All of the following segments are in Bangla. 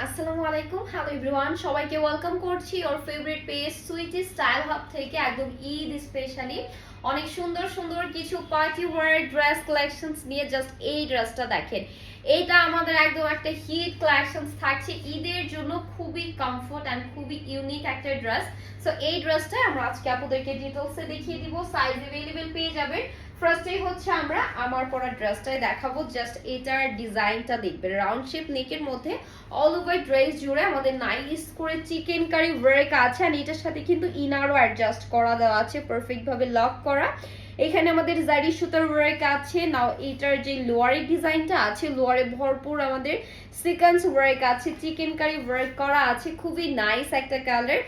আসসালামু আলাইকুম, হ্যালো এভরিওয়ান, সবাইকে ওয়েলকাম করছি ওর favourite page Sweety Style Hub থেকে। একদম ঈদ স্পেশালি অনেক সুন্দর সুন্দর কিছু পার্টি ওয়্যার ড্রেস কালেকশনস নিয়ে জাস্ট এই ড্রেসটা দেখেন। এটা আমাদের একদম একটা হিট কালেকশনস থাকছে ঈদের জন্য, খুবই কমফোর্ট অ্যান্ড খুবই ইউনিক একটা ড্রেস। সো এই ড্রেসটা আমরা আজকে আপনাদেরকে ডিটেলসে দেখিয়ে দিব, সাইজ অ্যাভেলেবেল পেয়ে যাবেন। ফার্স্টেই হচ্ছে আমরা আমার পরা ড্রেসটাই দেখাবো। জাস্ট এটার ডিজাইনটা দেখবেন, রাউন্ড শেপ নেকের মধ্যে অল ওভার ড্রেস জুড়ে আমাদের নাইস করে চিকেন কারি ওয়ার্ক আছে, আর এটার সাথে কিন্তু ইনারও অ্যাডজাস্ট করা দেওয়া আছে, পারফেক্ট ভাবে লক করা। এখানে আমাদের জারি সুতার ওয়ার্ক আছে। নাও এটার যে লোয়ারের ডিজাইনটা আছে, লোয়ারে ভরপুর আমাদের সিকোয়েন্স ওয়ার্ক আছে, চিকেন কারি ওয়ার্ক করা আছে, খুবই নাইস একটা কালার।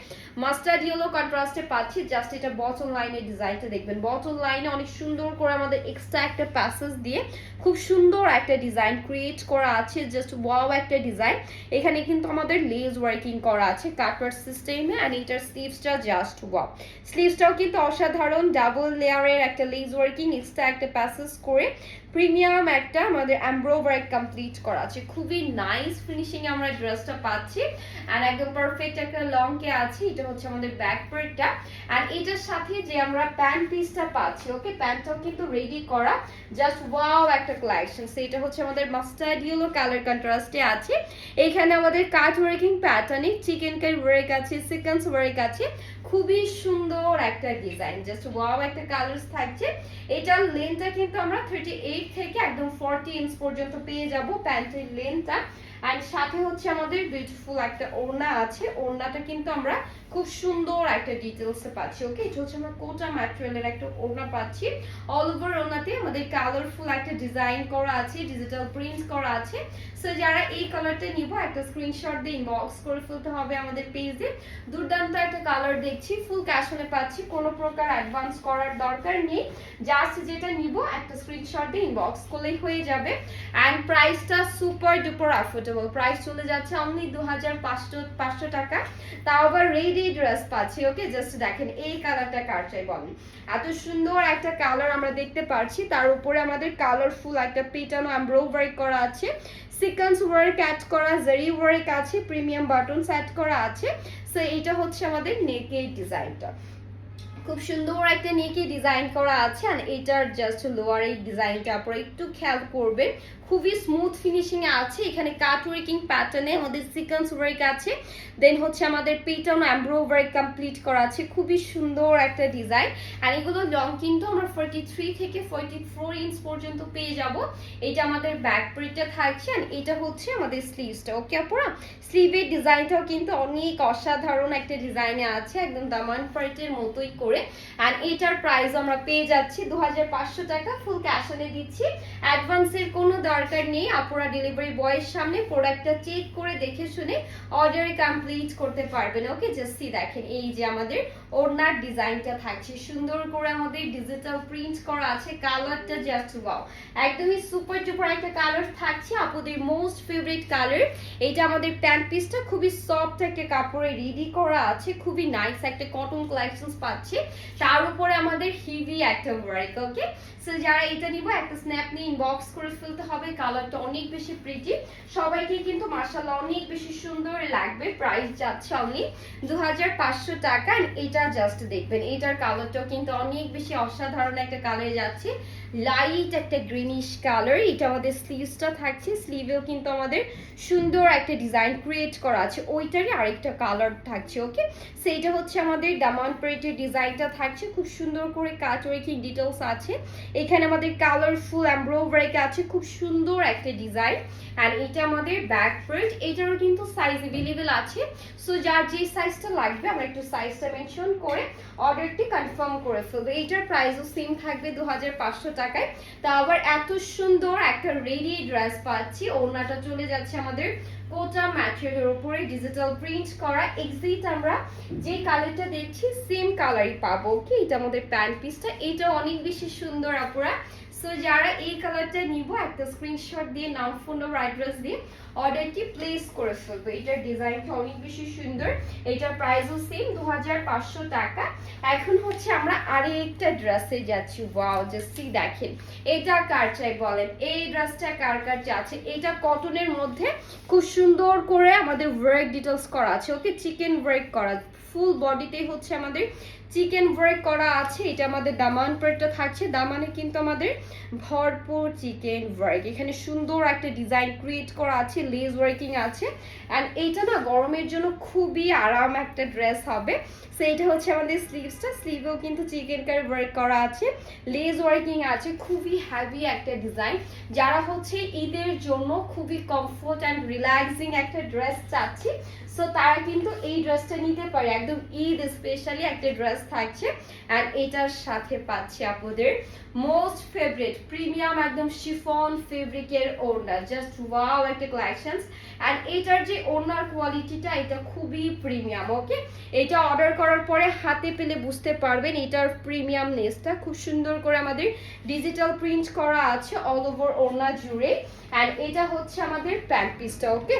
মাস্টার্ড ইয়েলো কন্ট্রাস্টে পাচ্ছি। জাস্ট এটা বটম লাইনের ডিজাইনটা দেখবেন, বটম লাইনে অনেক সুন্দর করে আমাদের এক্সট্রা একটা প্যাসেজ দিয়ে খুব সুন্দর একটা ডিজাইন ক্রিয়েট করা আছে, জাস্ট ওয়াও একটা ডিজাইন। এখানে কিন্তু আমাদের লেজ ওয়ার্কিং করা আছে কাটওয়ার্ক সিস্টেমে, আর এটার স্লিভসটা জাস্ট ওয়াও। স্লিভসটাও কিন্তু অসাধারণ, ডাবল লেয়ারের একটা লেজ ওয়ার্কিং এক্সট্রা একটা প্যাসেজ করে প্রিমিয়াম একটা আমাদের এমব্রো ওয়ার্ক কমপ্লিট করা আছে, খুবই নাইস ফিনিশিং এ আমরা ড্রেসটা পাচ্ছি। আর একদম পারফেক্ট একটা লং কে আছে। এটা হচ্ছে আমাদের ব্যাক পার্টটা, আর এটার সাথে যে আমরা প্যান্ট পিসটা পাচ্ছি, ওকে প্যান্টটাও কিন্তু রেডি করা, জাস্ট ওয়াও একটা কালেকশন। সেটা হচ্ছে আমাদের মাস্টার্ড ইয়েলো কালার কন্ট্রাস্টে আছে। এখানে আমাদের কাট ওয়ার্কিং প্যাটার্নে চিকেন কারি ওয়ার্ক আছে, সিকোয়েন্স ওয়ার্ক আছে, খুবই সুন্দর একটা ডিজাইন, জাস্ট ওয়াও একটা কালারস থাকছে। এটার লেন্থটা কিন্তু আমরা 38 থেকে একদম 40 ইঞ্চ পর্যন্ত পেয়ে যাব প্যান্টের লেন্থটা। আর সাথে হচ্ছে আমাদের বিউটিফুল একটা ওড়না আছে, ওড়নাটা কিন্তু আমরা খুব সুন্দর একটা ডিটেলসে পাচ্ছি। ওকে, এটা হচ্ছে আমরা কোটা ম্যাটেরিয়ালের একটা ওড়না পাচ্ছি। অল ওভার ওড়নাতে আমাদের কালারফুল একটা ডিজাইন করা আছে, ডিজিটাল প্রিন্ট করা আছে। সো যারা এই কালারটা নিব একটা স্ক্রিনশট দিয়ে ইনবক্স করে ফেলতে হবে আমাদের পেজে। দুর্দান্ত একটা কালার দেখছি, ফুল ক্যাশনে পাচ্ছি, কোনো প্রকার অ্যাডভান্স করার দরকার নেই। জাস্ট যেটা নিব একটা স্ক্রিনশট দিয়ে ইনবক্স করলেই হয়ে যাবে। অ্যান্ড প্রাইসটা সুপার ডুপার অ্যাফোর্ডেবল, প্রাইস চলে যাচ্ছে অনলি 2500 টাকা, তাও আবার রেডি ড্রেস পাচ্ছি। ওকে, জাস্ট দেখেন এই কালারটা কার চাই বলেন, এত সুন্দর একটা কালার আমরা দেখতে পাচ্ছি। তার উপরে আমাদের কালারফুল একটা পেটানো এমব্রয়ডারি করা আছে, সিকোয়েন্স ওয়ার্ক অ্যাড করা, জারি ওয়ার্ক আছে, প্রিমিয়াম বাটন সেট করা আছে। সো এটা হচ্ছে আমাদের নেকের ডিজাইনটা, খুব সুন্দর একটা নেকে ডিজাইন করা আছে। আর এটার জাস্ট লোয়ারের ডিজাইনটা আপনারা একটু খেয়াল করবেন, খুবই স্মুথ ফিনিশিং এ আছে। এখানে কাট ওয়ার্কিং প্যাটার্নে আমাদের সিকোয়েন্স ওয়ার্ক আছে, দেন হচ্ছে আমাদের পেটার্ন এমব্রো ওয়ার্ক কমপ্লিট করা আছে, খুবই সুন্দর একটা ডিজাইন। আর এগুলো লং কিন্তু আমরা 43 থেকে 44 ইঞ্চ পর্যন্ত পেয়ে যাব। এটা আমাদের ব্যাক প্রিন্টটা থাকছে, আর এটা হচ্ছে আমাদের স্লিভসটা। ওকে আপুরা, স্লিভের ডিজাইনটাও কিন্তু অনেক অসাধারণ একটা ডিজাইনে আছে, একদম দামান পার্টের মতোই করে। আর এটার প্রাইস আমরা পেয়ে যাচ্ছি 2500 টাকা, ফুল ক্যাশ অনে দিচ্ছি, অ্যাডভান্সের কোনো দরকার নেই। আপনারা ডেলিভারি বয়ের সামনে প্রোডাক্টটা চেক করে দেখে শুনে অর্ডার কমপ্লিট করতে পারবেন। ওকে, জাস্ট দেখেন এই যে আমাদের ওড়নার ডিজাইনটা থাকছে, সুন্দর করে আমাদের ডিজিটাল প্রিন্ট করা আছে, কালারটা জাস্ট ওয়াও, একদমই সুপার ডুপার একটা কালার থাকছে, আপনাদের মোস্ট ফেভারিট কালার। এটা আমাদের প্যান্ট পিসটা খুবই সফট একটা কাপড়ে রেডি করা আছে, খুবই নাইস একটা কটন কালেকশন পাচ্ছে, তার উপরে আমাদের হেভি একটা ওয়ার্ক। ওকে, সো যারা এটা নিব একটা স্ন্যাপ নিয়ে ইনবক্স করে ফেলতে হবে, কালারটা অনেক বেশি প্রিটি, সবাইকে কিন্তু মাশাআল্লাহ অনেক বেশি সুন্দর লাগবে। প্রাইস যাচ্ছে অনলি 2500 টাকা। এটা জাস্ট দেখবেন, এটার কালারটাও কিন্তু অনেক বেশি অসাধারণ একটা কালারে যাচ্ছে, লাইট একটা গ্রিনিশ কালার। এটা আমাদের স্লিভসটা থাকছে, স্লিভেও কিন্তু আমাদের সুন্দর একটা ডিজাইন ক্রিয়েট করা আছে, ওইটারই আরেকটা কালার থাকছে। ওকে, সেইটা হচ্ছে আমাদের দামান প্রিন্টের ডিজাইনটা থাকছে, খুব সুন্দর করে কাট ওয়ার্কিং ডিটেলস আছে। এখানে আমাদের কালারফুল এমব্রয়ডারি আছে, খুব সুন্দর একটা ডিজাইন। আর এটা আমাদের ব্যাক প্রিন্ট, এটারও কিন্তু সাইজ अवेलेबल আছে। সো যার যে সাইজটা লাগবে আমরা একটু সাইজটা মেনশন করে অর্ডারটি কনফার্ম করে ফেলবো। এইটার প্রাইসও সেম থাকবে 2500 টাকায়। তা আবার এত সুন্দর একটা রেডি ড্রেস পাচ্ছি, ওড়নাটা চলে যাচ্ছে আমাদের কোটা ম্যাটেরিয়ালের উপরে ডিজিটাল প্রিন্ট করা। এক্সিট আমরা যে কালারটা দেখছি সেম কালারই পাবো। ওকে, এটা আমাদের প্যান্ট পিসটা, এটা অনেক বেশি সুন্দর আপুরা। সো যারা এই কালারটা নিব একটা স্ক্রিনশট দিয়ে নাম, ফোন নাম্বার, অ্যাড্রেস দিয়ে অর্ডারটি প্লেস করে ফেলবো। এটার ডিজাইনটা অনেক বেশি সুন্দর, এটার প্রাইসও সেম 2500 টাকা। এখন হচ্ছে আমরা আরেকটা ড্রেসে যাচ্ছি। ওয়াও, জাস্ট সি দেখেন এটা কার চাই বলেন, এই ড্রেসটা কার কার আছে। এটা কটনের মধ্যে খুব সুন্দর করে আমাদের ওয়ার্ক ডিটেলস করা আছে, ওকে, চিকেন ওয়ার্ক করা, ফুল বডিতে হচ্ছে আমাদের চিকেন ওয়ার্ক করা আছে। এটা আমাদের দামান পার্টটা থাকছে, দামানে কিন্তু আমাদের ভরপুর চিকেন ওয়ার্ক, এখানে সুন্দর একটা ডিজাইন ক্রিয়েট করা আছে, লেস ওয়ার্কিং আছে। অ্যান্ড এইটা না গরমের জন্য খুবই আরাম একটা ড্রেস হবে। সো এটা হচ্ছে আমাদের স্লিভসটা, স্লিভেও কিন্তু চিকেন কার ওয়ার্ক করা আছে, লেস ওয়ার্কিং আছে, খুবই হ্যাভি একটা ডিজাইন। যারা হচ্ছে ঈদের জন্য খুবই কমফোর্ট অ্যান্ড রিল্যাক্সিং একটা ড্রেস চাচ্ছি, সো তারা কিন্তু এই ড্রেসটা নিতে পারে, একদম ঈদ স্পেশালি একটা ড্রেস থাকছে। অ্যান্ড এটার সাথে পাচ্ছি আপনাদের মোস্ট ফেভারিট প্রিমিয়াম একদম শিফন ফেব্রিকের ওড়না, জাস্ট ওয়াও একটা কালেকশনস। অ্যান্ড এটার যে ওড়নার কোয়ালিটিটা এটা খুবই প্রিমিয়াম, ওকে। এটা অর্ডার করার পরে হাতে পেলে বুঝতে পারবেন এটার প্রিমিয়ামনেসটা। খুব সুন্দর করে আমাদের ডিজিটাল প্রিন্ট করা আছে অল ওভার ওড়না জুড়ে। অ্যান্ড এটা হচ্ছে আমাদের প্যান্ট পিসটা, ওকে,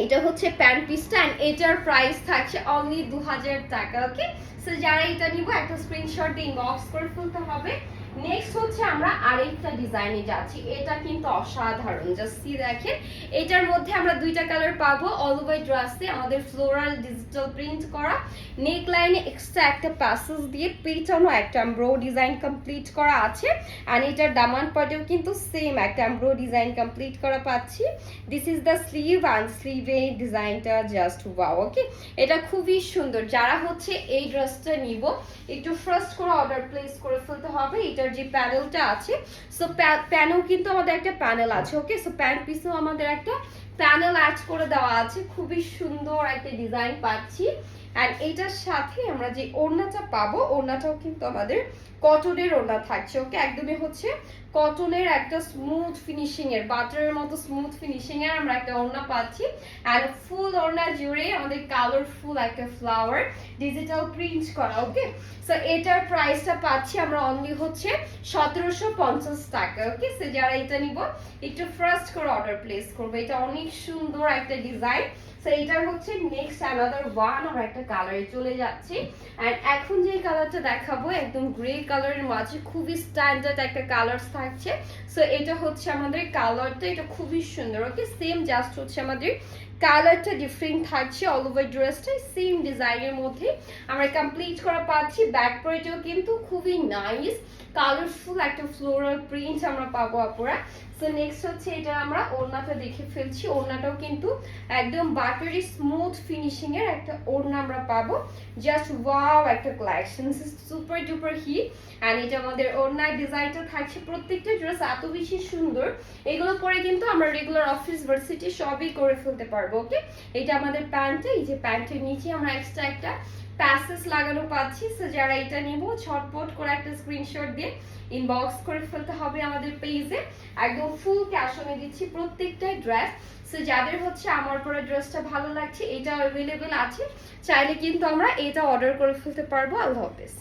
এটা হচ্ছে প্যান্ট পিসটা। এন্ড এটার প্রাইস থাকছে অনলি 2000 টাকা, ওকে। সো যারা এটা নিব একটা স্ক্রিনশট দিয়ে ইনবক্স করে ফেলতে হবে। নেক্সট হচ্ছে আমরা আরেকটা ডিজাইনে যাচ্ছি, এটা কিন্তু অসাধারণ, জাস্ট সি দেখেন এটার মধ্যে আমরা দুইটা কালার পাবো। অল ওভার ড্রেসে আমাদের ফ্লোরাল ডিজিটাল প্রিন্ট করা, নেক লাইনে এক্সট্রা একটা প্যাসেজ দিয়ে পেটানো একটা এমব্রো ডিজাইন কমপ্লিট করা আছে। আর এটার দামান পার্টেও কিন্তু সেম একটা এমব্রো ডিজাইন কমপ্লিট করা পাচ্ছি। This is the sleeve and স্লিভে ডিজাইনটা জাস্ট ওয়াও, ওকে। এটা খুবই সুন্দর। যারা হচ্ছে এই ড্রেসটা নিব একটু ফার্স্ট করে অর্ডার প্লেস করে ফেলতে হবে। এটার যে প্যানেলটা আছে, সো প্যানেল কিন্তু আমাদের একটা প্যানেল আছে, ওকে। সো প্যান্ট পিসেও আমাদের একটা প্যানেল অ্যাড করে দেওয়া আছে, খুবই সুন্দর একটা ডিজাইন পাচ্ছি। অ্যান্ড এটার সাথে আমরা যে ওড়নাটা পাবো, ওড়নাটাও কিন্তু আমাদের কটনের ওড়না থাকছে, ওকে। একদমই হচ্ছে কটনের একটা স্মুথ ফিনিশিং এর, বাটারের মতো স্মুথ ফিনিশিং এর আমরা একটা ওড়না পাচ্ছি। অ্যান্ড ফুল ওড়না জুড়ে আমাদের কালারফুল একটা ফ্লাওয়ার ডিজিটাল প্রিন্ট করা, ওকে। সো এটার প্রাইসটা পাচ্ছি আমরা অনলি হচ্ছে 1750 টাকা, ওকে। সো যারা এটা নিব একটু ফার্স্ট করে অর্ডার প্লেস করবো। এটা অনেক সুন্দর একটা ডিজাইন। সো এটার হচ্ছে নেক্সট অ্যানাদার ওয়ান আমরা একটা কালারে চলে যাচ্ছি। অ্যান্ড এখন যে কালারটা দেখাবো একদম গ্রে কালারের মাঝে খুবই স্ট্যান্ডার্ড একটা কালার থাকছে। সো এটা হচ্ছে আমাদের কালারটা, এটা খুবই সুন্দর, ওকে। সেম জাস্ট হচ্ছে আমাদের কালারটা ডিফারেন্ট থাকছে, অল ওভার ড্রেসটা সেম ডিজাইনের মধ্যে আমরা কমপ্লিট করা পাচ্ছি। ব্যাক পার্টেও কিন্তু খুবই নাইস কালারফুল একটা ফ্লোরাল প্রিন্ট আমরা পাবো আপুরা। সো নেক্সট হচ্ছে এটা আমরা ওড়নাটা দেখে ফেলছি, ওড়নাটাও কিন্তু একদম বাটারি স্মুথ ফিনিশিং এর একটা ওড়না আমরা পাবো, জাস্ট ওয়াও একটা collection, super duper hit. And এটা আমাদের ওড়নার ডিজাইনটা থাকছে, প্রত্যেকটা ড্রেস এত বেশি সুন্দর, এগুলো পরে কিন্তু আমরা রেগুলার অফিস ভার্সিটি সবই করে ফেলতে পারবো, ওকে। এটা আমাদের প্যান্টে, এই যে প্যান্টের নিচে আমরা এক্সট্রা একটা প্যাসেজ লাগানো পাচ্ছি। সো যারা এটা নেব ছটপট করে একটা স্ক্রিনশট দিয়ে ইনবক্স করে ফেলতে হবে আমাদের পেজে। একদম ফুল ক্যাশ অনে দিচ্ছি প্রত্যেকটা ড্রেস। সো যাদের হচ্ছে আমার পরে ড্রেসটা ভালো লাগছে, এটা অ্যাভেলেবেল আছে, চাইলে কিন্তু আমরা এটা অর্ডার করে ফেলতে পারবো। আল্লাহ হাফেজ।